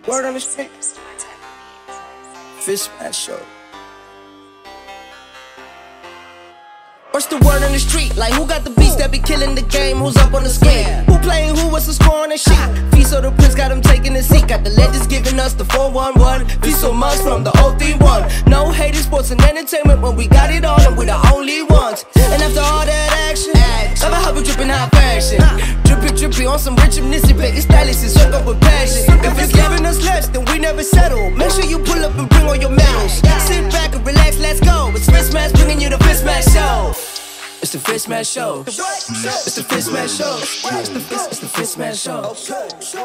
Word on the street. FisMaz Show. What's the word on the street? Like who got the beats that be killing the game? Who's up on the screen? Who playing who? What's the score on the sheet? Fiso the Prince got him taking the seat. Got the legends giving us the 411. Fiso must from the 031. No hating sports and entertainment when we got it on and we the only ones. And after all that action, never how we dripping high fashion. Drippy on some rich municipal stylists and soak up with passion. If it's giving us less, then we never settle. Make sure you pull up and bring all your medals. Sit back and relax, let's go. It's FisMaz bringing you the FisMaz Show. It's the FisMaz Show. It's the FisMaz Show. It's the FisMaz Show.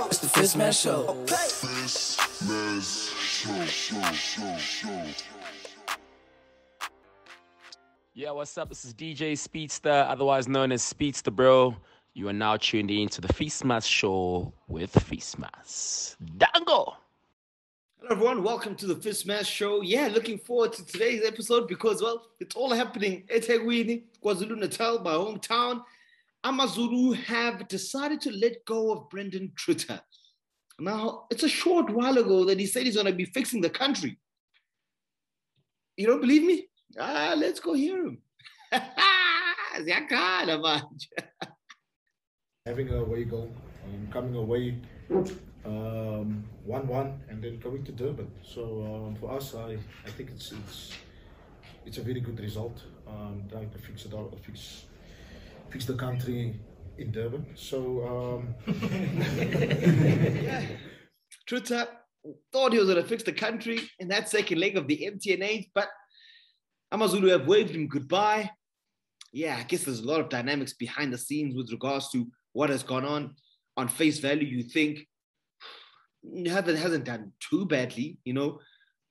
It's the FisMaz Show. Yeah, what's up? This is DJ Speedster, otherwise known as Speedster Bro. You are now tuned in to the FisMaz Show with FisMaz. Dango! Hello everyone, welcome to the FisMaz Show. Yeah, looking forward to today's episode because, well, it's all happening. eThekwini, KwaZulu-Natal, my hometown. AmaZulu have decided to let go of Brandon Truter. Now, it's a short while ago that he said he's going to be fixing the country. You don't believe me? Let's go hear him. Having a away goal, coming away 1-1 and then going to Durban. So for us, I think it's a very good result. Trying to fix it out, fix the country in Durban. So Truter thought he was going to fix the country in that second leg of the MTNH, but AmaZulu have waved him goodbye. Yeah, I guess there's a lot of dynamics behind the scenes with regards to what has gone on. On face value, you think hasn't done too badly, you know,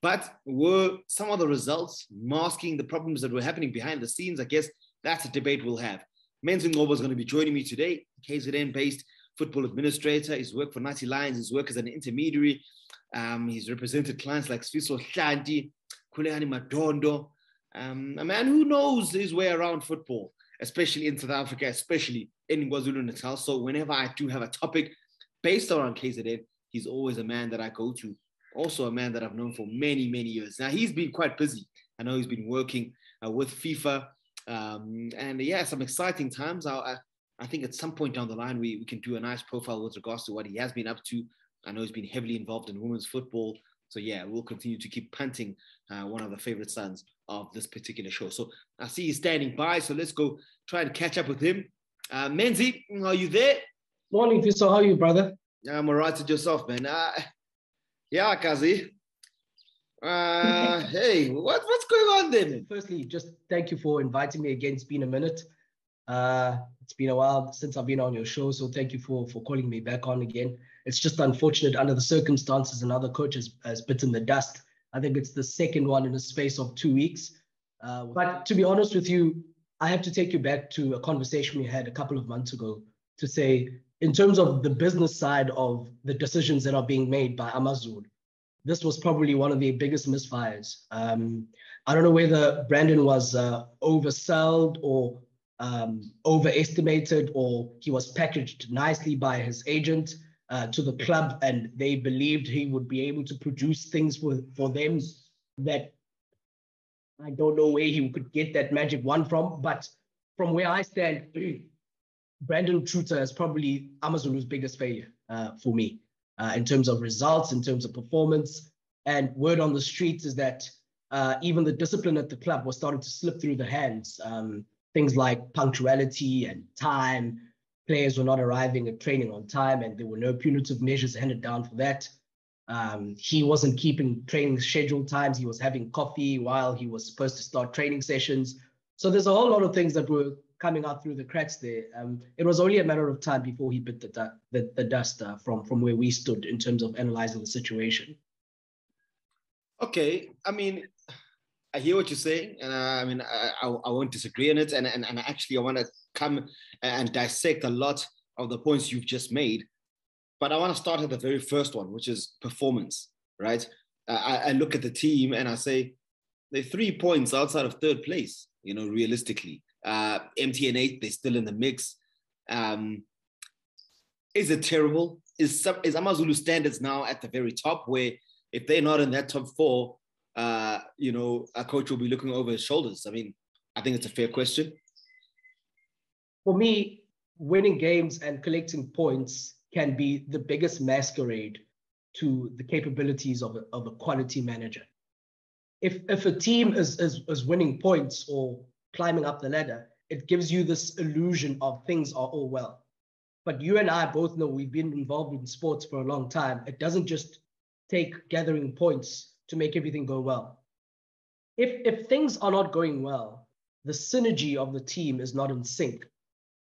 but were some of the results masking the problems that were happening behind the scenes? I guess that's a debate we'll have. Menzi Ngcobo is going to be joining me today, KZN-based football administrator. He's worked for Nati Lions, he's worked as an intermediary. He's represented clients like Sfiso Hlanti, Kulehani Madondo, a man who knows his way around football, especially in South Africa, especially in KwaZulu-Natal. So whenever I do have a topic based around KZN, he's always a man that I go to. Also a man that I've known for many, many years. Now, he's been quite busy. I know he's been working with FIFA. And yeah, some exciting times. I think at some point down the line, we can do a nice profile with regards to what he has been up to. I know he's been heavily involved in women's football. So yeah, we'll continue to keep punting one of the favorite sons of this particular show. So I see he's standing by. So let's go try and catch up with him. Menzi, are you there? Morning, Fiso. How are you, brother? I'm all right. To yourself, man. Yeah, Kazi. Hey, what's going on there, man? Firstly, just thank you for inviting me again. It's been a minute. It's been a while since I've been on your show, so thank you for calling me back on again. It's just unfortunate under the circumstances another coach has bitten the dust. I think it's the second one in a space of 2 weeks. But to be honest with you, I have to take you back to a conversation we had a couple of months ago to say, in terms of the business side of the decisions that are being made by AmaZulu, this was probably one of the biggest misfires. I don't know whether Brandon was oversold or overestimated, or he was packaged nicely by his agent to the club, and they believed he would be able to produce things for them that I don't know where he could get that magic wand from. But from where I stand, Brandon Truter is probably AmaZulu's biggest failure for me in terms of results, in terms of performance. And word on the streets is that even the discipline at the club was starting to slip through the hands. Things like punctuality and time. Players were not arriving at training on time, and there were no punitive measures handed down for that. He wasn't keeping training schedule times. He was having coffee while he was supposed to start training sessions. So there's a whole lot of things that were coming out through the cracks there. It was only a matter of time before he bit the dust from where we stood in terms of analyzing the situation. Okay, I mean, I hear what you're saying, and I mean, I won't disagree on it. And actually, I want to come and dissect a lot of the points you've just made. But I want to start at the very first one, which is performance, right? I look at the team and I say, they're 3 points outside of third place, you know, realistically. MTN 8, they're still in the mix. Is it terrible? is AmaZulu standards now at the very top, where if they're not in that top four, a coach will be looking over his shoulders? I mean, I think it's a fair question. For me, winning games and collecting points can be the biggest masquerade to the capabilities of a quality manager. If a team is winning points or climbing up the ladder, it gives you this illusion of things are all well. But you and I both know, we've been involved in sports for a long time. It doesn't just take gathering points to make everything go well. If things are not going well, the synergy of the team is not in sync.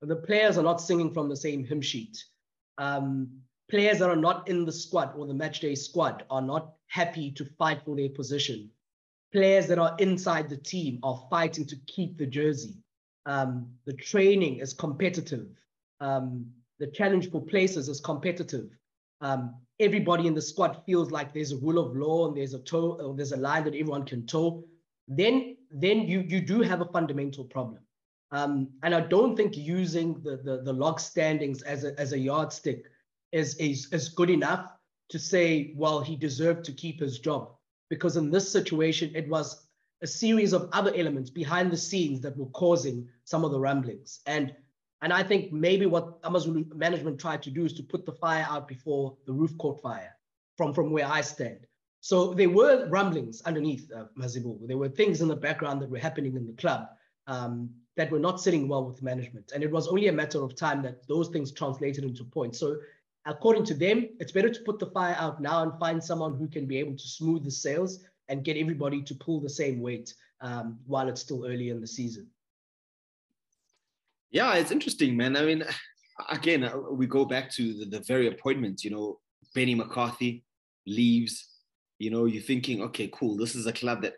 The players are not singing from the same hymn sheet. Players that are not in the squad or the matchday squad are not happy to fight for their position. Players that are inside the team are fighting to keep the jersey. The training is competitive. The challenge for places is competitive. Everybody in the squad feels like there's a rule of law and there's a line that everyone can toe. Then you do have a fundamental problem. And I don't think using the log standings as a yardstick is good enough to say, well, he deserved to keep his job. Because in this situation, it was a series of other elements behind the scenes that were causing some of the rumblings. And I think maybe what AmaZulu management tried to do is to put the fire out before the roof caught fire from where I stand. So there were rumblings underneath, Mazibu. There were things in the background that were happening in the club that were not sitting well with management. And it was only a matter of time that those things translated into points. So according to them, it's better to put the fire out now and find someone who can be able to smooth the sails and get everybody to pull the same weight while it's still early in the season. Yeah, it's interesting, man. I mean, again, we go back to the very appointment, Benny McCarthy leaves, you're thinking, okay, cool. This is a club that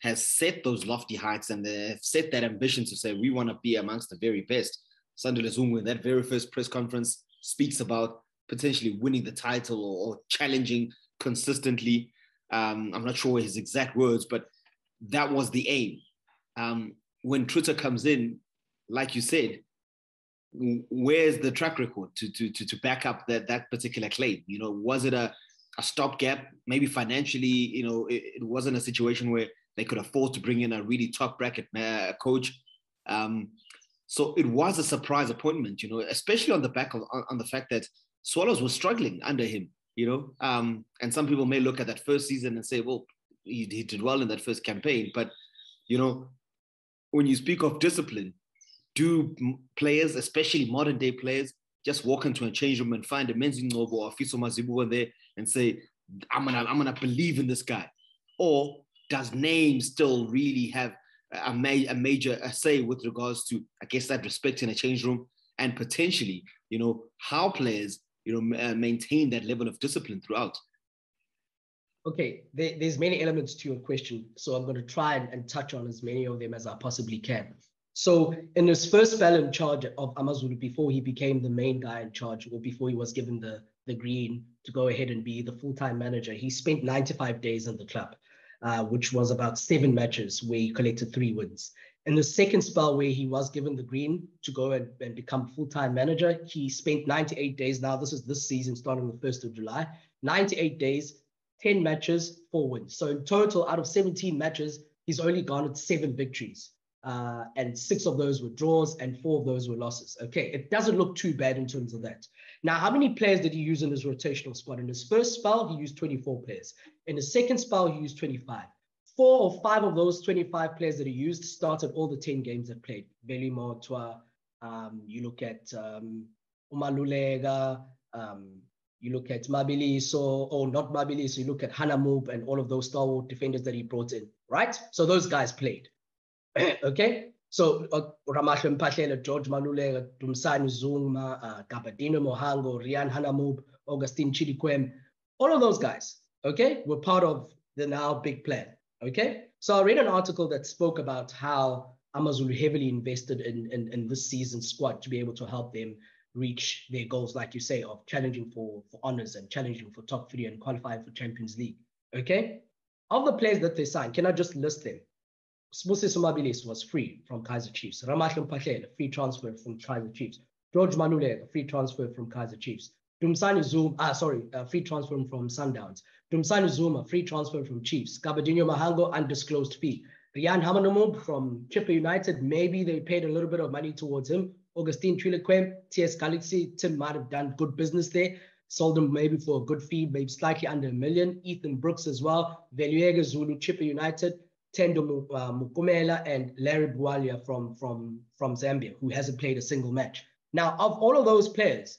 has set those lofty heights and they've set that ambition to say, we want to be amongst the very best. Sandile Zungu, in that very first press conference, speaks about potentially winning the title or challenging consistently. I'm not sure his exact words, but that was the aim. When Truter comes in, like you said, where's the track record to back up that particular claim? Was it a stopgap? Maybe financially, it wasn't a situation where they could afford to bring in a really top bracket coach. So it was a surprise appointment, especially on the back of on the fact that Swallows were struggling under him, and some people may look at that first season and say, well, he did well in that first campaign. But, when you speak of discipline, do players, especially modern day players, just walk into a change room and find a Menzi Ngcobo or FisMaz Show there and say, I'm gonna believe in this guy? Or does name still really have a major say with regards to, I guess, that respect in a change room and potentially, how players, maintain that level of discipline throughout? Okay, there's many elements to your question, so I'm going to try and touch on as many of them as I possibly can. So in his first spell in charge of AmaZulu, before he became the main guy in charge, or before he was given the green to go ahead and be the full-time manager, he spent 95 days in the club, which was about 7 matches where he collected 3 wins. In the second spell where he was given the green to go and become full-time manager, he spent 98 days. Now, this is this season starting the 1st of July, 98 days, 10 matches, 4 wins. So in total, out of 17 matches, he's only garnered 7 victories. And 6 of those were draws and 4 of those were losses. Okay, it doesn't look too bad in terms of that. Now, how many players did he use in his rotational squad? In his first spell, he used 24 players. In his second spell, he used 25. 4 or 5 of those 25 players that he used started all the 10 games that played. Velimo, Twa, you look at Umalulega, you look at Mabiliso, or not Mabiliso, you look at Hanamub and all of those stalwart defenders that he brought in, right? So those guys played. Okay, so Ramahle Mpahlela, George Manulega, Dumsani Zuma, Gabadino Mohango, Rian Hanamub, Augustine Chidikwem, all of those guys, okay, were part of the now big plan, okay? So I read an article that spoke about how AmaZulu heavily invested in this season's squad to be able to help them reach their goals, like you say, of challenging for honors and challenging for top 3 and qualifying for Champions League, okay? Of the players that they signed, can I just list them? Smusi Sumabilis was free from Kaizer Chiefs. Ramahle Mpahlela, free transfer from Kaizer Chiefs. George Manulega, free transfer from Kaizer Chiefs. Dumsani Zuma, free transfer from Sundowns. Dumsani Zuma, free transfer from Chiefs. Gabadinho Mahango, undisclosed fee. Rian Hamanumub from Chipper United, maybe they paid a little bit of money towards him. Augustine Trilequem, TS Galaxy, Tim might have done good business there. Sold him maybe for a good fee, maybe slightly under $1 million. Ethan Brooks as well. Veluega Zulu, Chipper United. Tendo Mukumela and Larry Bwalia from Zambia, who hasn't played a single match. Now, of all of those players,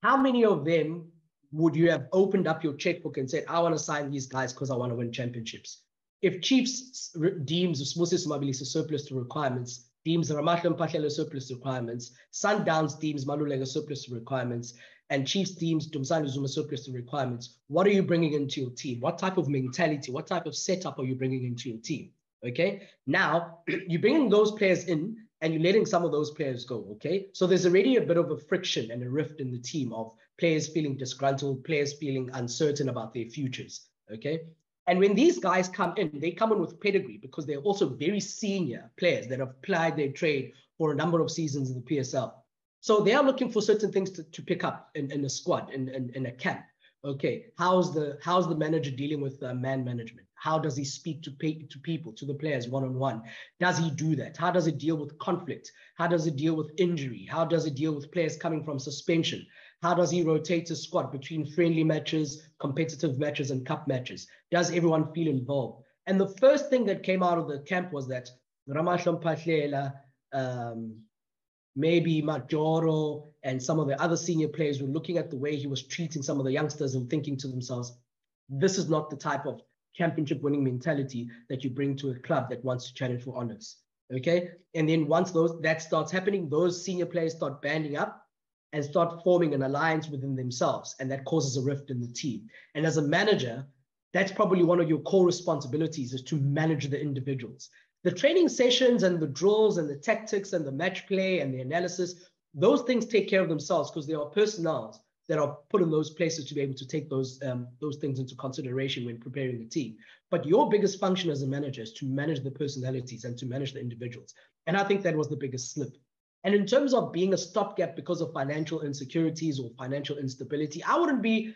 how many of them would you have opened up your checkbook and said, I want to sign these guys because I want to win championships? If Chiefs deems Moses Mabilis a surplus to requirements, deems Ramahlan Mpahlela surplus to requirements, Sundowns deems Malulega surplus to requirements, and Chiefs deems Dumsani Zuma surplus to requirements, what are you bringing into your team? What type of mentality, what type of setup are you bringing into your team? Okay, now you're bringing those players in and you're letting some of those players go, okay? So there's already a bit of a friction and a rift in the team of players feeling disgruntled, players feeling uncertain about their futures, okay? And when these guys come in, they come in with pedigree because they're also very senior players that have applied their trade for a number of seasons in the PSL. So they are looking for certain things to pick up in a squad, in a camp. Okay, how's the manager dealing with man management? How does he speak to people, to the players one-on-one? Does he do that? How does it deal with conflict? How does it deal with injury? How does it deal with players coming from suspension? How does he rotate his squad between friendly matches, competitive matches, and cup matches? Does everyone feel involved? And the first thing that came out of the camp was that Ramahlan Mpahlela, maybe Majoro and some of the other senior players were looking at the way he was treating some of the youngsters and thinking to themselves, this is not the type of championship winning mentality that you bring to a club that wants to challenge for honors. Okay. And then once that starts happening, those senior players start banding up and start forming an alliance within themselves. And that causes a rift in the team. And as a manager, that's probably one of your core responsibilities, is to manage the individuals. The training sessions and the drills and the tactics and the match play and the analysis, those things take care of themselves because there are personnel that are put in those places to be able to take those things into consideration when preparing the team. But your biggest function as a manager is to manage the personalities and to manage the individuals. And I think that was the biggest slip. And in terms of being a stopgap because of financial insecurities or financial instability, I wouldn't be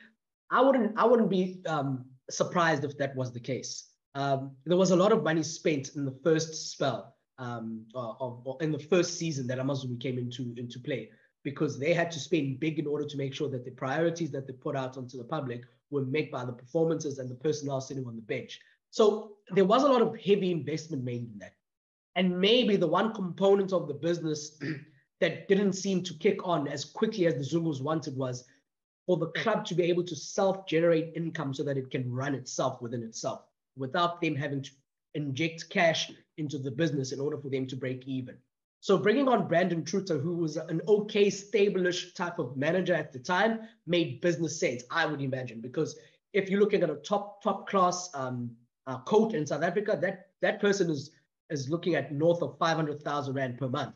surprised if that was the case. There was a lot of money spent in the first spell or in the first season that AmaZulu came into play, because they had to spend big in order to make sure that the priorities that they put out onto the public were met by the performances and the personnel sitting on the bench. So there was a lot of heavy investment made in that. And maybe the one component of the business that didn't seem to kick on as quickly as the Zulus wanted was for the club to be able to self-generate income so that it can run itself within itself, without them having to inject cash into the business in order for them to break even. So bringing on Brandon Truter, who was an okay, stable-ish type of manager at the time, made business sense, I would imagine, because if you're looking at a top-class coach in South Africa, that person is looking at north of 500,000 Rand per month.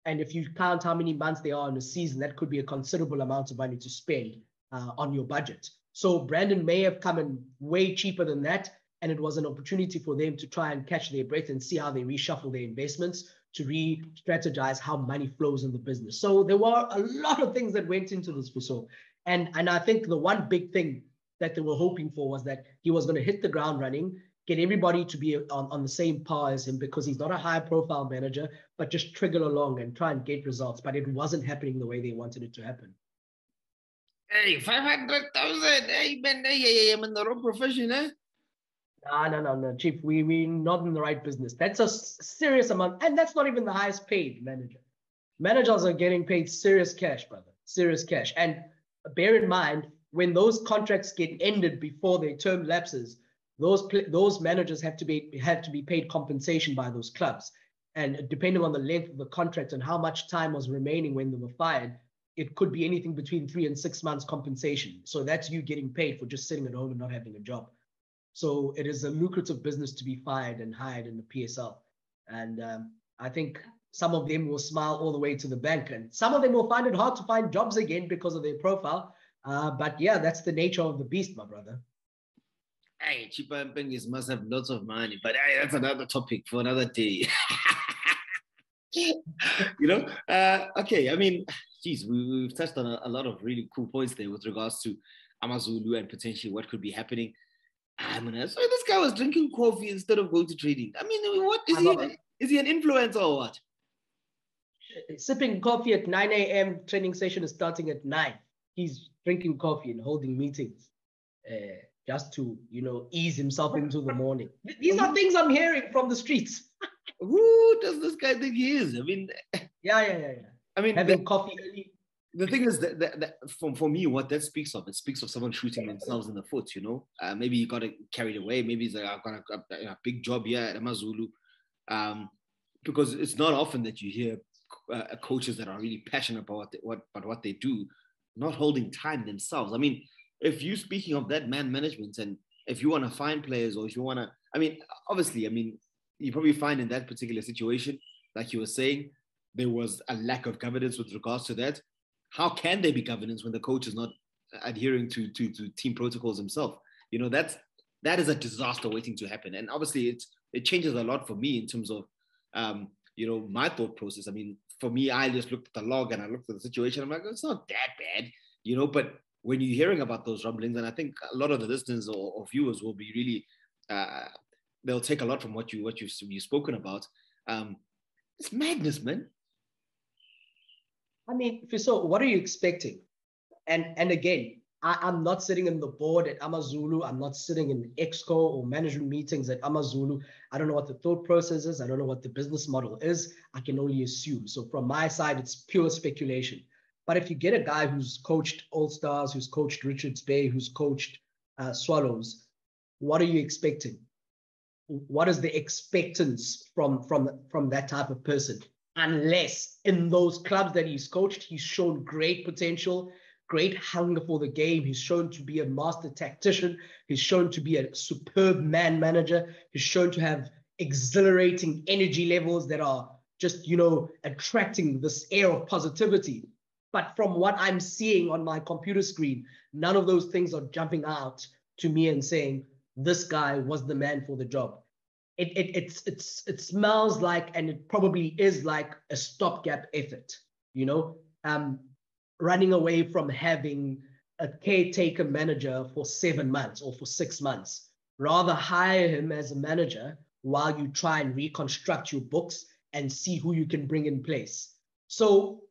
And if you count how many months there are in a season, that could be a considerable amount of money to spend on your budget. So Brandon may have come in way cheaper than that, and it was an opportunity for them to try and catch their breath and see how they reshuffle their investments to re-strategize how money flows in the business. So there were a lot of things that went into this for so. And I think the one big thing that they were hoping for was that he was going to hit the ground running, get everybody to be on the same par as him, because he's not a high-profile manager, but just trigger along and try and get results. But it wasn't happening the way they wanted it to happen. Hey, 500,000. Hey, man, I'm in the wrong profession, eh? No, Chief. We're not in the right business. That's a serious amount. And that's not even the highest paid manager. Managers are getting paid serious cash, brother. Serious cash. And bear in mind, when those contracts get ended before their term lapses, those managers have to be paid compensation by those clubs. And depending on the length of the contract and how much time was remaining when they were fired, it could be anything between 3 and 6 months compensation. So that's you getting paid for just sitting at home and not having a job. So it is a lucrative business to be fired and hired in the PSL. And I think some of them will smile all the way to the bank, and some of them will find it hard to find jobs again because of their profile. But yeah, that's the nature of the beast, my brother. Hey, cheaper Mpengis must have lots of money, but hey, that's another topic for another day. Okay, I mean, geez, we've touched on a lot of really cool points there with regards to AmaZulu and potentially what could be happening. So this guy was drinking coffee instead of going to trading. I mean, what is he? Is he an influencer or what? Sipping coffee at 9 a.m. Training session is starting at 9. He's drinking coffee and holding meetings just to, ease himself into the morning. These are things I'm hearing from the streets. Who does this guy think he is? I mean, yeah. I mean, having coffee early. The thing is that for me, what that speaks of, it speaks of someone shooting themselves in the foot, Maybe he got carried away. Maybe he's like, I've got a big job here at AmaZulu. Because it's not often that you hear coaches that are really passionate about what they do, not holding time themselves. I mean, if you're speaking of that man management, and if you want to find players, or if you want to, obviously, you probably find in that particular situation, like you were saying, there was a lack of governance with regards to that. How can there be governance when the coach is not adhering to team protocols himself? That is a disaster waiting to happen. And obviously it changes a lot for me in terms of, my thought process. I mean, for me, I just looked at the log and I looked at the situation. I'm like, it's not that bad, but when you're hearing about those rumblings, and I think a lot of the listeners or viewers will be really, they'll take a lot from what you've spoken about. It's madness, man. I mean, so what are you expecting? And again, I'm not sitting in the board at AmaZulu. I'm not sitting in Exco or management meetings at AmaZulu. I don't know what the thought process is. I don't know what the business model is. I can only assume. So from my side, it's pure speculation. But if you get a guy who's coached All Stars, who's coached Richards Bay, who's coached Swallows, what are you expecting? What is the expectance from that type of person? Unless in those clubs that he's coached, he's shown great potential, great hunger for the game. He's shown to be a master tactician. He's shown to be a superb man manager. He's shown to have exhilarating energy levels that are just, attracting this air of positivity. But from what I'm seeing on my computer screen, none of those things are jumping out to me and saying, this guy was the man for the job. It smells like, and it probably is like, a stopgap effort, running away from having a caretaker manager for 7 months or for 6 months. Rather hire him as a manager while you try and reconstruct your books and see who you can bring in place. So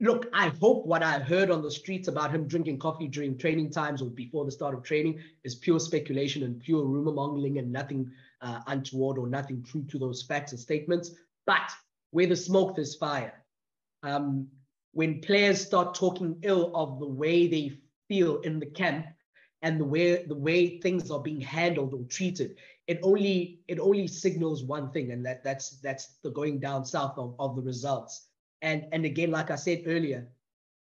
look, I hope what I heard on the streets about him drinking coffee during training times or before the start of training is pure speculation and pure rumor mongering and nothing untoward or nothing true to those facts and statements. But where the smoke, there's fire. When players start talking ill of the way they feel in the camp and the way things are being handled or treated, it only signals one thing, and that's the going down south of the results. And again, like I said earlier,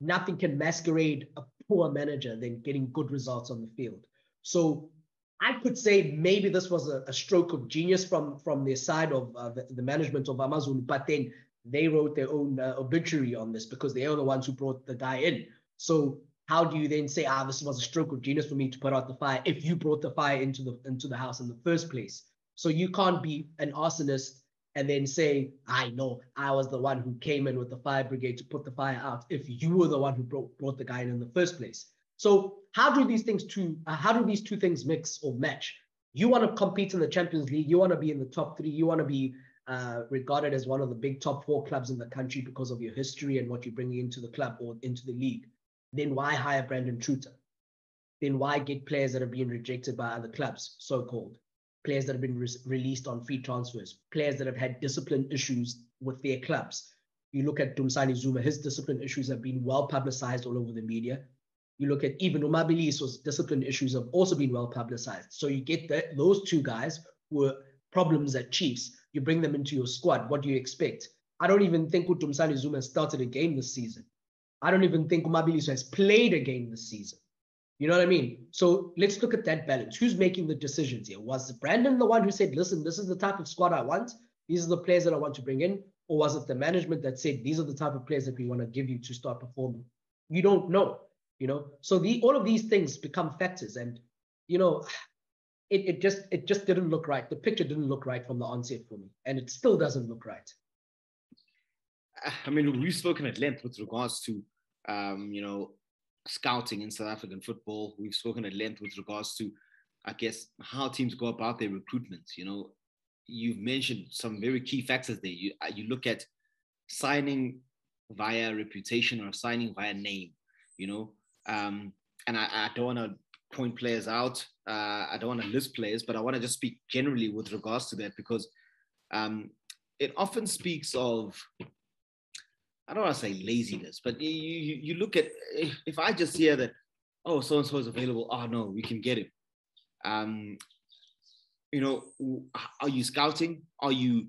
nothing can masquerade a poor manager than getting good results on the field. So I could say maybe this was a stroke of genius from their side of the management of AmaZulu, but then they wrote their own obituary on this because they are the ones who brought the guy in. So how do you then say, this was a stroke of genius for me to put out the fire if you brought the fire into the house in the first place? So you can't be an arsonist and then say, I know, I was the one who came in with the fire brigade to put the fire out if you were the one who brought the guy in the first place. So how do these two things mix or match? You want to compete in the Champions League, you want to be in the top 3, you want to be regarded as one of the big top 4 clubs in the country because of your history and what you're bringing into the club or into the league. Then why hire Brandon Truter? Then why get players that are being rejected by other clubs, so-called? Players that have been released on free transfers, players that have had discipline issues with their clubs. You look at Dumsani Zuma, his discipline issues have been well publicized all over the media. You look at even Umabiliso's discipline issues have also been well publicized. So you get those two guys who were problems at Chiefs, you bring them into your squad. What do you expect? I don't even think Dumsani Zuma has started a game this season. I don't even think Umabiliso has played a game this season. You know what I mean? So let's look at that balance. Who's making the decisions here? Was Brandon the one who said, listen, this is the type of squad I want. These are the players that I want to bring in. Or was it the management that said, these are the type of players that we want to give you to start performing? You don't know, So all of these things become factors. And, it just didn't look right. The picture didn't look right from the onset for me. And it still doesn't look right. I mean, we've spoken at length with regards to, scouting in South African football. We've spoken at length with regards to, I guess, how teams go about their recruitment. You've mentioned some very key factors there. You look at signing via reputation or signing via name, and I don't want to point players out. I don't want to list players, but I want to just speak generally with regards to that, because it often speaks of, I don't want to say laziness, but you look at, if I just hear that, oh, so-and-so is available, oh no, we can get him. Are you scouting? Are you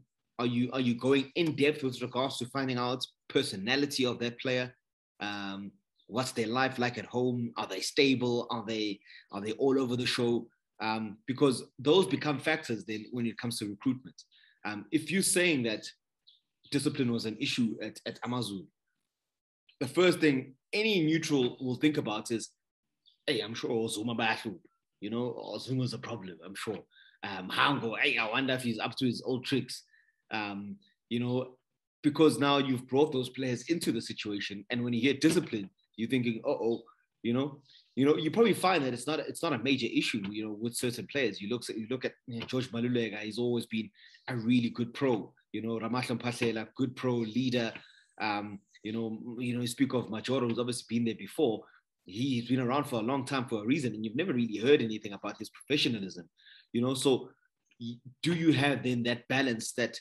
going in depth with regards to finding out personality of that player? What's their life like at home? Are they stable? Are they all over the show? Because those become factors then when it comes to recruitment. If you're saying that discipline was an issue at AmaZulu, the first thing any neutral will think about is, hey, I'm sure Zuma Bathu, or Zuma's a problem, I'm sure. Hango, hey, I wonder if he's up to his old tricks. Because now you've brought those players into the situation, and when you hear discipline, you're thinking, you probably find that it's not a major issue, with certain players. You look at George Malulega, he's always been a really good pro. Ramahlan Pasela, good pro leader. You speak of Majoro, who's obviously been there before. He's been around for a long time for a reason, and you've never really heard anything about his professionalism. So do you have then that balance that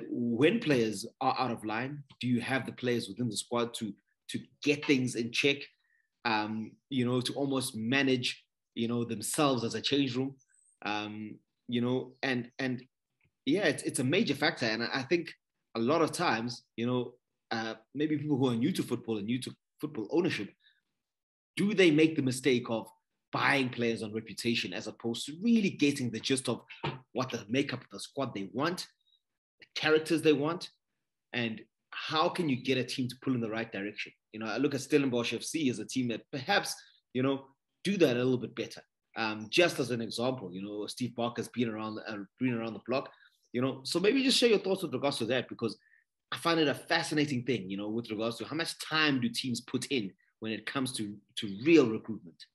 when players are out of line, do you have the players within the squad to get things in check, to almost manage, themselves as a change room, it's a major factor. And I think a lot of times, maybe people who are new to football and new to football ownership, do they make the mistake of buying players on reputation as opposed to really getting the gist of what the makeup of the squad they want, the characters they want, and how can you get a team to pull in the right direction? I look at Stellenbosch FC as a team that perhaps, do that a little bit better. Just as an example, Steve Barker's been around the block, so maybe just share your thoughts with regards to that, because I find it a fascinating thing, with regards to how much time do teams put in when it comes to real recruitment.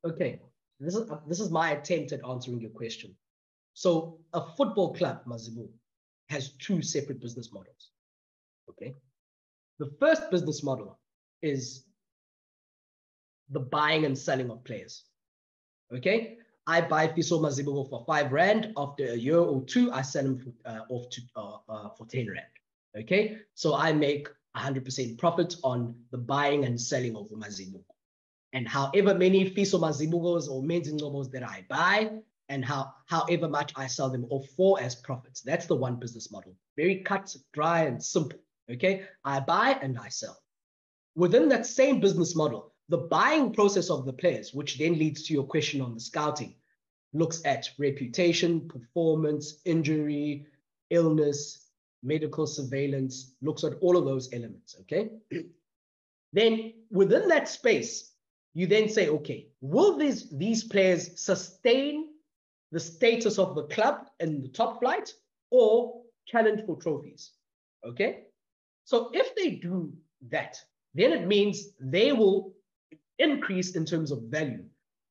Okay, this is my attempt at answering your question. So a football club, Mazibu, has two separate business models. Okay, the first business model is the buying and selling of players. Okay, I buy Fiso Mazibu for R5. After a year or two, I sell him for R10. Okay, so I make 100% profit on the buying and selling of Mazibu. And however many Fiso Mazibugos or Menzi Ngcobos that I buy, and however much I sell them off for as profits. That's the one business model. Very cut, dry, and simple. Okay, I buy and I sell. Within that same business model, the buying process of the players, which then leads to your question on the scouting, looks at reputation, performance, injury, illness, medical surveillance, looks at all of those elements. Okay, then within that space, you then say, okay, will these players sustain the status of the club in the top flight or challenge for trophies? Okay, so if they do that, then it means they will increase in terms of value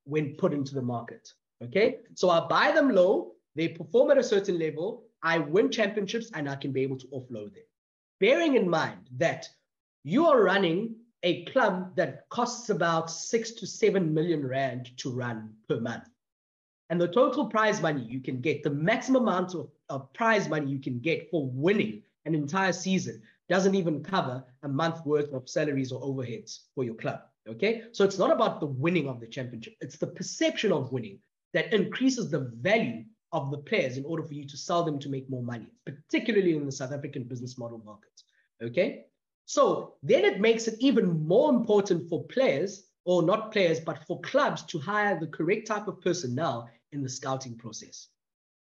when put into the market. Okay, so I buy them low, they perform at a certain level, I win championships, and I can be able to offload them. Bearing in mind that you are running a club that costs about 6 to 7 million rand to run per month. And the total prize money you can get, the maximum amount of prize money you can get for winning an entire season doesn't even cover a month's worth of salaries or overheads for your club. Okay, so it's not about the winning of the championship. It's the perception of winning that increases the value of the players in order for you to sell them to make more money, particularly in the South African business model market. Okay, so then it makes it even more important for players, or not players, but for clubs to hire the correct type of personnel in the scouting process.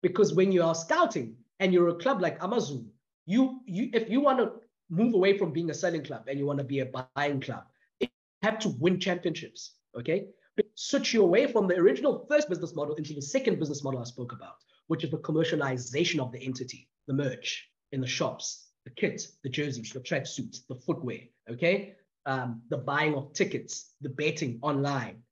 Because when you are scouting and you're a club like AmaZulu, if you want to move away from being a selling club and you want to be a buying club, you have to win championships. Okay, switch you away from the original first business model into the second business model I spoke about, which is the commercialization of the entity, the merch in the shops, the kit, the jerseys, the tracksuits, the footwear, okay? The buying of tickets, the betting online,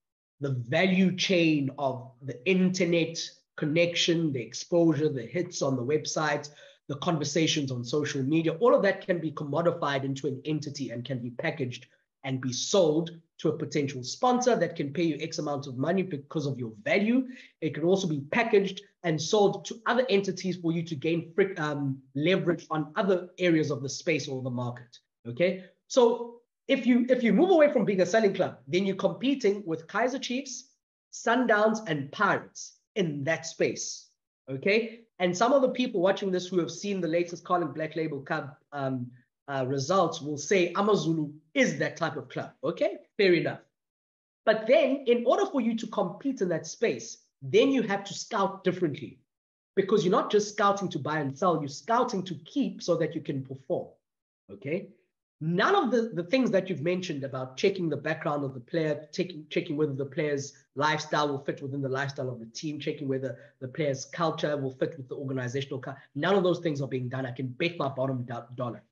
the value chain of the internet connection, the exposure, the hits on the website, the conversations on social media, all of that can be commodified into an entity and can be packaged and be sold to a potential sponsor that can pay you X amount of money because of your value. It can also be packaged and sold to other entities for you to gain leverage on other areas of the space or the market, okay? So if you move away from being a selling club, then you're competing with Kaizer Chiefs, Sundowns, and Pirates in that space, okay? And some of the people watching this who have seen the latest Carling Black Label Cup results will say AmaZulu is that type of club, okay? Fair enough. But then in order for you to compete in that space, then you have to scout differently, because you're not just scouting to buy and sell, you're scouting to keep so that you can perform, okay? None of the things that you've mentioned about checking the background of the player, checking whether the player's lifestyle will fit within the lifestyle of the team, checking whether the player's culture will fit with the organizational culture, none of those things are being done. I can bet my bottom dollar.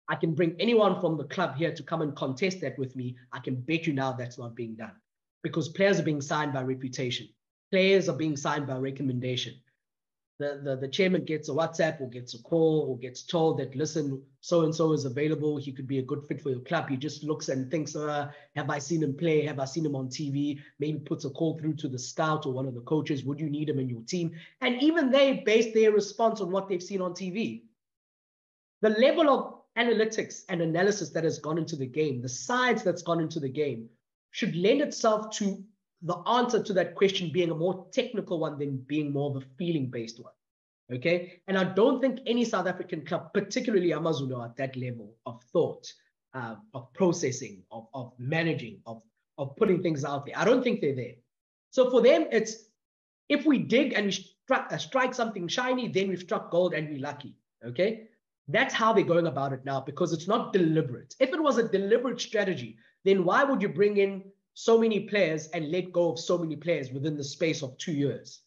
I can bring anyone from the club here to come and contest that with me. I can bet you now that's not being done, because players are being signed by reputation. Players are being signed by recommendation. The chairman gets a WhatsApp or gets a call or gets told that, listen, so-and-so is available. He could be a good fit for your club. He just looks and thinks, have I seen him play? Have I seen him on TV? Maybe puts a call through to the scout or one of the coaches. Would you need him in your team? And even they base their response on what they've seen on TV. The level of analytics and analysis that has gone into the game, the science that's gone into the game, should lend itself to the answer to that question being a more technical one than being more of a feeling-based one, okay? And I don't think any South African club, particularly AmaZulu, are at that level of thought, of processing, of managing, of putting things out there. I don't think they're there. So for them, it's, if we dig and we strike something shiny, then we've struck gold and we're lucky, okay? That's how they're going about it now, because it's not deliberate. If it was a deliberate strategy, then why would you bring in so many players and let go of so many players within the space of 2 years?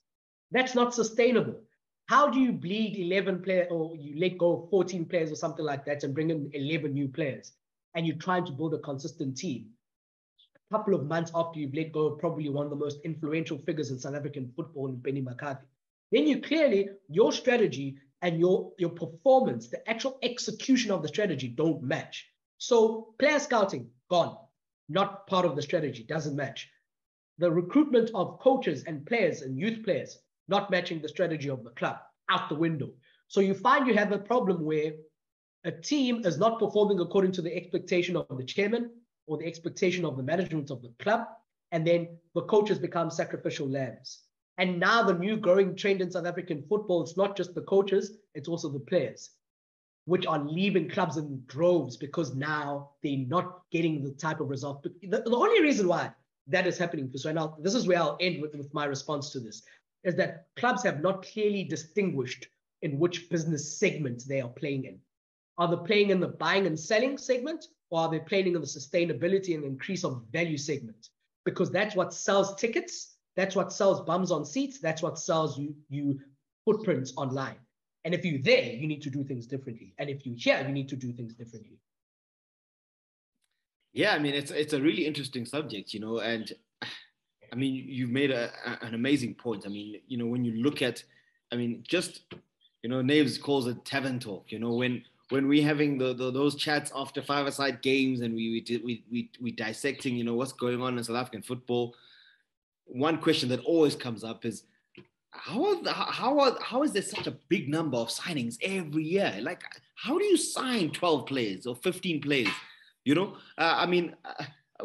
That's not sustainable. How do you bleed 11 players, or you let go of 14 players or something like that and bring in 11 new players, and you're trying to build a consistent team a couple of months after you've let go of probably one of the most influential figures in South African football, Benny McCarthy? Then you clearly, your strategy and your performance, the actual execution of the strategy don't match. So player scouting, gone. Not part of the strategy, doesn't match. The recruitment of coaches and players and youth players, not matching the strategy of the club, out the window. So you find you have a problem where a team is not performing according to the expectation of the chairman or the expectation of the management of the club, and then the coaches become sacrificial lambs. And now the new growing trend in South African football, it's not just the coaches, it's also the players, which are leaving clubs in droves because now they're not getting the type of result. The only reason why that is happening, so now this is where I'll end with my response to this, is that clubs have not clearly distinguished in which business segment they are playing in. Are they playing in the buying and selling segment, or are they playing in the sustainability and increase of value segment? Because that's what sells tickets, that's what sells bums on seats, that's what sells you footprints online. And if you're there, you need to do things differently. And if you're here, you need to do things differently. Yeah, I mean, it's a really interesting subject, you know, and I mean, you've made an amazing point. I mean, you know, when you look at, I mean, just, you know, Naves calls it tavern talk, you know, when we're having those chats after five-a-side games and we dissecting, you know, what's going on in South African football, one question that always comes up is, how is there such a big number of signings every year? Like, how do you sign 12 players or 15 players? You know, I mean,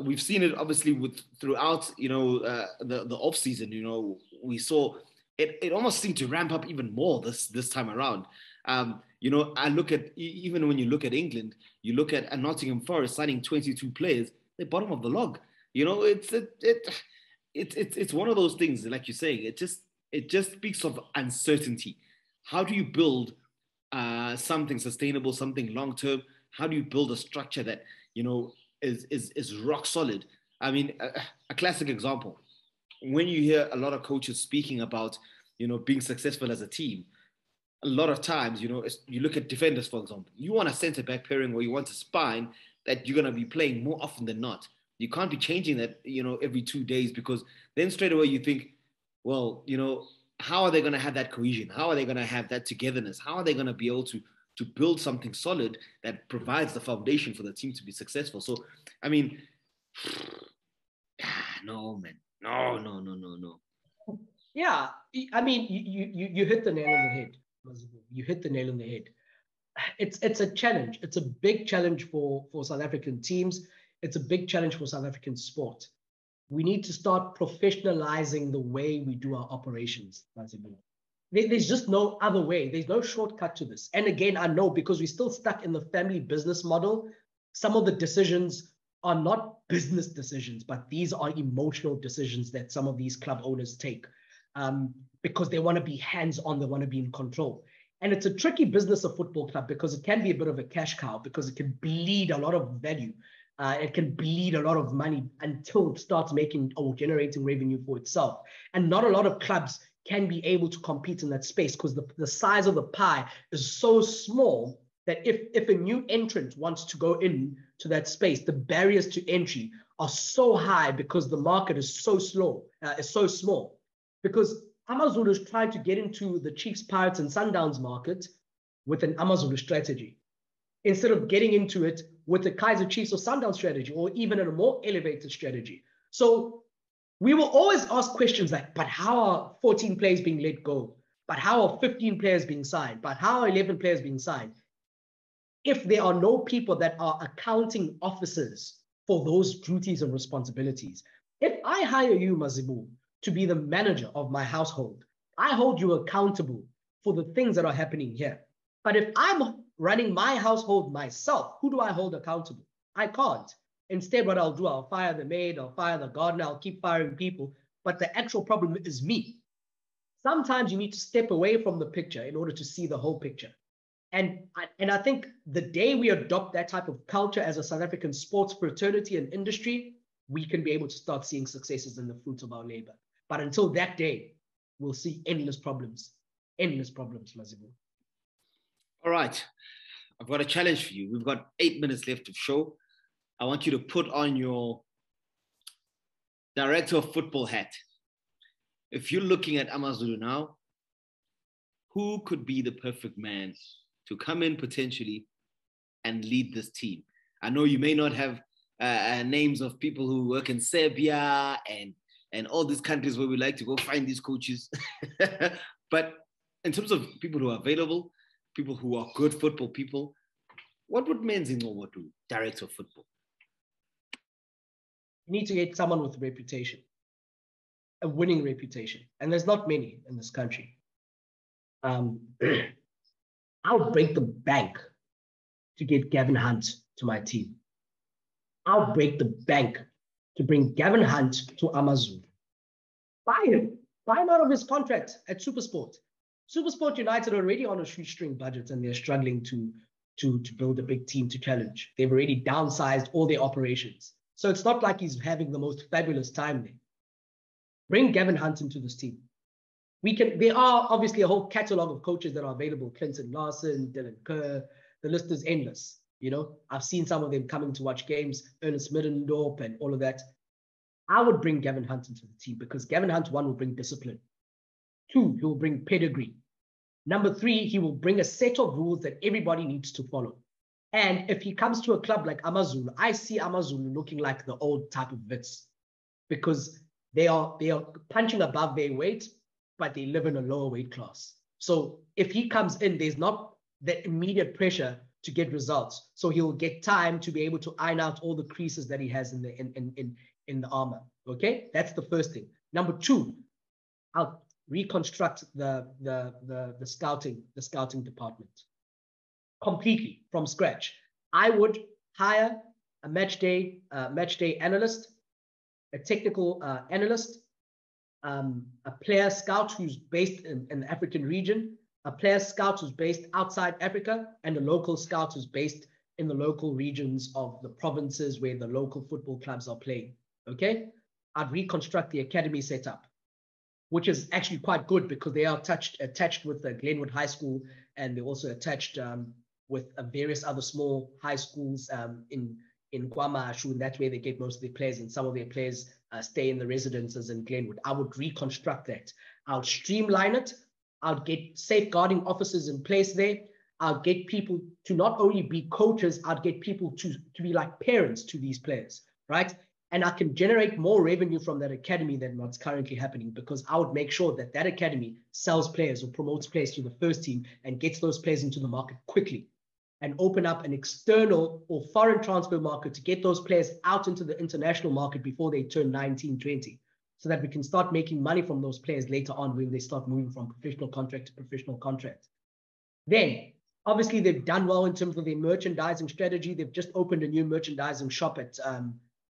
we've seen it obviously throughout, you know, the off season. You know, we saw it almost seemed to ramp up even more this time around. You know, I look at, even when you look at England, you look at Nottingham Forest signing 22 players, they're bottom of the log. You know, it's one of those things, like you're saying, it just speaks of uncertainty. How do you build something sustainable, something long-term? How do you build a structure that, you know, is rock solid? I mean, a classic example, when you hear a lot of coaches speaking about, you know, being successful as a team, a lot of times, you look at defenders, for example, you want a centre-back pairing or you want a spine that you're going to be playing more often than not. You can't be changing that, every 2 days, because then straight away you think, well, how are they going to have that cohesion? How are they going to have that togetherness? How are they going to be able to build something solid that provides the foundation for the team to be successful? So, I mean, no, man. No. Yeah, I mean, you hit the nail on the head. You hit the nail on the head. It's a challenge. It's a big challenge for South African teams. It's a big challenge for South African sport. We need to start professionalizing the way we do our operations. There's just no other way. There's no shortcut to this. And again, I know because we're still stuck in the family business model, some of the decisions are not business decisions, but these are emotional decisions that some of these club owners take because they want to be hands-on, they want to be in control. And it's a tricky business, a football club, because it can be a bit of a cash cow, because it can bleed a lot of value. It can bleed a lot of money until it starts making or generating revenue for itself. And not a lot of clubs can be able to compete in that space because the size of the pie is so small that if a new entrant wants to go in to that space, the barriers to entry are so high because the market is so small. Because AmaZulu is trying to get into the Chiefs, Pirates, and Sundowns market with an AmaZulu strategy, instead of getting into it with the Kaizer Chiefs or Sundowns strategy, or even in a more elevated strategy. So we will always ask questions like, but how are 14 players being let go? But how are 15 players being signed? But how are 11 players being signed? If there are no people that are accounting officers for those duties and responsibilities, if I hire you, Mazibu, to be the manager of my household, I hold you accountable for the things that are happening here. But if I'm running my household myself, who do I hold accountable? I can't. Instead, what I'll do, I'll fire the maid, I'll fire the gardener, I'll keep firing people, but the actual problem is me. Sometimes you need to step away from the picture in order to see the whole picture. And I think the day we adopt that type of culture as a South African sports fraternity and industry, we can be able to start seeing successes in the fruits of our labor. But until that day, we'll see endless problems, Mazibu. All right. I've got a challenge for you. We've got 8 minutes left of show. I want you to put on your director of football hat. If you're looking at AmaZulu now, who could be the perfect man to come in potentially and lead this team? I know you may not have names of people who work in Serbia and all these countries where we like to go find these coaches. But in terms of people who are available, people who are good football people, what would Menzi Ngcobo do, director of football? You need to get someone with a reputation, a winning reputation. And there's not many in this country. I'll break the bank to get Gavin Hunt to my team. I'll break the bank to bring Gavin Hunt to AmaZulu. Buy him out of his contract at SuperSport. SuperSport United are already on a shoestring budget and they're struggling to build a big team to challenge. They've already downsized all their operations. So it's not like he's having the most fabulous time there. Bring Gavin Hunt into this team. There are obviously a whole catalog of coaches that are available. Clinton Larson, Dylan Kerr, the list is endless. I've seen some of them coming to watch games, Ernest Middendorp and all of that. I would bring Gavin Hunt into the team because Gavin Hunt, 1, will bring discipline. 2, he will bring pedigree. Number 3, he will bring a set of rules that everybody needs to follow. And if he comes to a club like AmaZulu, I see AmaZulu looking like the old type of Wits because they are punching above their weight, but they live in a lower weight class. So if he comes in, there's not that immediate pressure to get results. So he'll get time to be able to iron out all the creases that he has in the armor. Okay, that's the first thing. Number 2, I'll reconstruct the scouting department completely from scratch. I would hire a match day analyst, a technical analyst, a player scout who's based in the African region, a player scout who's based outside Africa, and a local scout who's based in the local regions of the provinces where the local football clubs are playing. Okay, I'd reconstruct the academy setup. which is actually quite good because they are attached with the Glenwood High School, and they're also attached with various other small high schools in KwaMashu, and that's where they get most of their players, and some of their players stay in the residences in Glenwood. I would reconstruct that. I would streamline it. I would get safeguarding officers in place there. I'll get people to not only be coaches, I'd get people to be like parents to these players, right? And I can generate more revenue from that academy than what's currently happening, because I would make sure that that academy sells players or promotes players to the first team and gets those players into the market quickly, and open up an external or foreign transfer market to get those players out into the international market before they turn 19, 20, so that we can start making money from those players later on when they start moving from professional contract to professional contract. Then, obviously, they've done well in terms of their merchandising strategy. They've just opened a new merchandising shop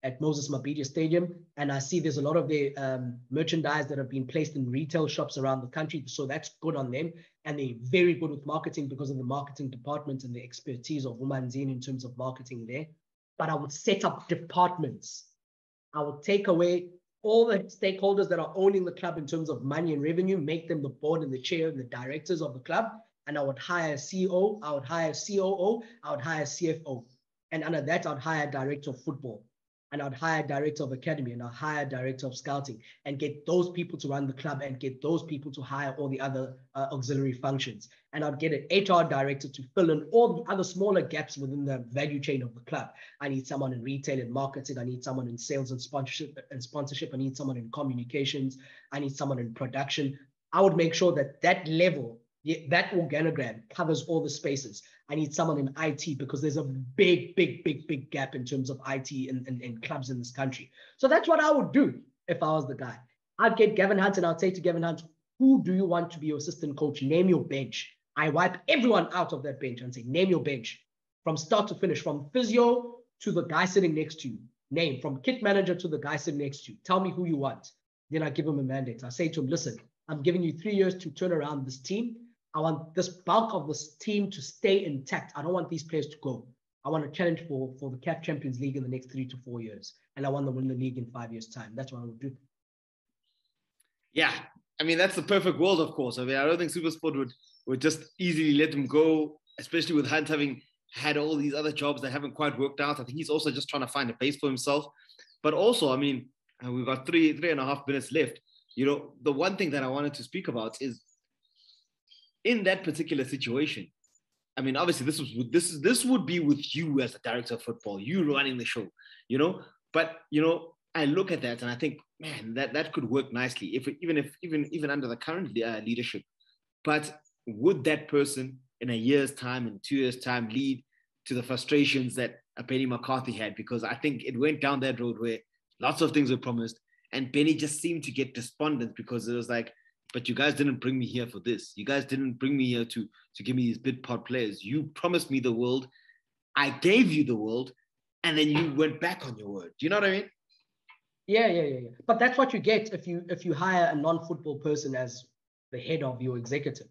at Moses Mabhida Stadium, and I see there's a lot of their merchandise that have been placed in retail shops around the country, so that's good on them. And they're very good with marketing because of the marketing department and the expertise of Menzi in terms of marketing there. But I would set up departments. I would take away all the stakeholders that are owning the club in terms of money and revenue, make them the board and the chair and the directors of the club, and I would hire a CEO, I would hire a COO, I would hire a CFO. And under that, I'd hire a director of football, and I'd hire a director of academy, and I'd hire a director of scouting, and get those people to run the club and get those people to hire all the other auxiliary functions. And I'd get an HR director to fill in all the other smaller gaps within the value chain of the club. I need someone in retail and marketing. I need someone in sales and sponsorship. I need someone in communications. I need someone in production. I would make sure that that level, that organogram covers all the spaces. I need someone in IT because there's a big gap in terms of IT in clubs in this country. So that's what I would do if I was the guy. I'd get Gavin Hunt and I'd say to Gavin Hunt, who do you want to be your assistant coach? Name your bench. I wipe everyone out of that bench and say, name your bench from start to finish, from physio to the guy sitting next to you. Name from kit manager to the guy sitting next to you. Tell me who you want. Then I give him a mandate. I say to him, listen, I'm giving you 3 years to turn around this team. I want this bulk of this team to stay intact. I don't want these players to go. I want to challenge for the CAF Champions League in the next 3 to 4 years. And I want to win the league in 5 years' time. That's what I would do. Yeah. I mean, that's the perfect world, of course. I mean, I don't think SuperSport would just easily let him go, especially with Hunt having had all these other jobs that haven't quite worked out. I think he's also just trying to find a base for himself. But also, I mean, we've got three and a half minutes left. You know, the one thing that I wanted to speak about is in that particular situation. I mean, obviously, this would be with you as the director of football, you running the show, you know. But you know, I look at that and I think, man, that could work nicely even under the current leadership. But would that person in a year's time, in 2 years' time, lead to the frustrations that Benny McCarthy had? Because I think it went down that road where lots of things were promised, and Benny just seemed to get despondent because it was like, but you guys didn't bring me here for this. You guys didn't bring me here to give me these bid pot players. You promised me the world. I gave you the world, and then you went back on your word. Do you know what I mean? Yeah. But that's what you get if you hire a non-football person as the head of your executive.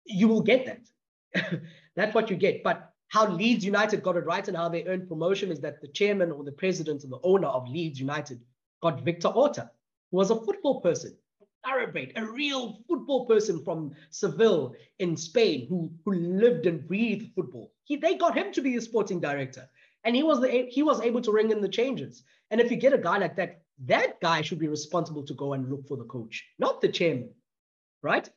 You will get that. That's what you get. But how Leeds United got it right and how they earned promotion is that the chairman or the president or the owner of Leeds United got Victor Orta, who was a football person, thoroughbred, a real football person from Seville in Spain who lived and breathed football. They got him to be the sporting director, and he was able to ring in the changes. And if you get a guy like that, that guy should be responsible to go and look for the coach, not the chairman, right?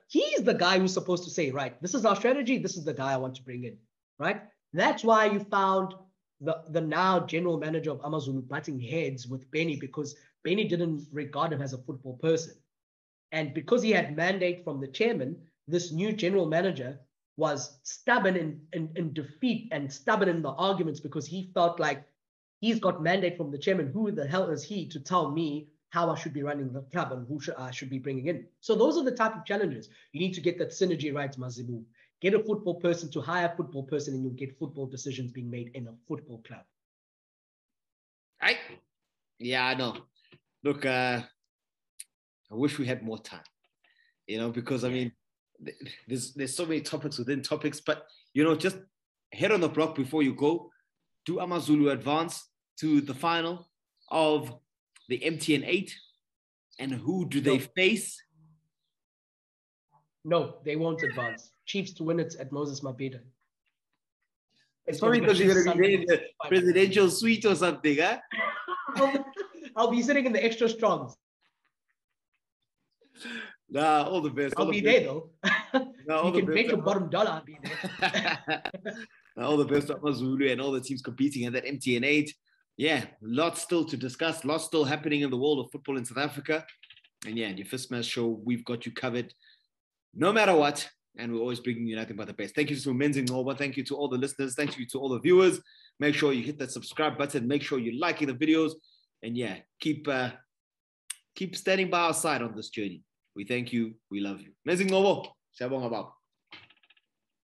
He's the guy who's supposed to say, right, this is our strategy, this is the guy I want to bring in, right? That's why you found the now general manager of AmaZulu butting heads with Benny, because Benny didn't regard him as a football person. And because he had mandate from the chairman, this new general manager was stubborn in defeat and stubborn in the arguments because he felt like he's got mandate from the chairman. Who the hell is he to tell me how I should be running the club and who I should be bringing in? So those are the type of challenges. You need to get that synergy right, Mazibu. Get a football person to hire a football person, and you'll get football decisions being made in a football club. Right? Yeah, I know. Look, I wish we had more time, you know, because I mean, there's so many topics within topics, but you know, just head on the block before you go. Do AmaZulu advance to the final of the MTN 8? And who do they face? No, they won't advance. Chiefs to win it at Moses Mabhida. It's probably because you're going to be there in the presidential suite or something, huh? I'll be sitting in the extra strongs. Nah, all the best. I'll be there though. Nah, you can make your bottom dollar. I'll be there. All the best to AmaZulu and all the teams competing at that MTN 8. Yeah, lots still to discuss, lots still happening in the world of football in South Africa. And yeah, in your FisMaz show, we've got you covered no matter what. And we're always bringing you nothing but the best. Thank you to Menzi Ngcobo. Thank you to all the listeners. Thank you to all the viewers. Make sure you hit that subscribe button. Make sure you're liking the videos. And yeah, keep standing by our side on this journey. We thank you. We love you. Menzi Ngcobo. Siyabonga baba.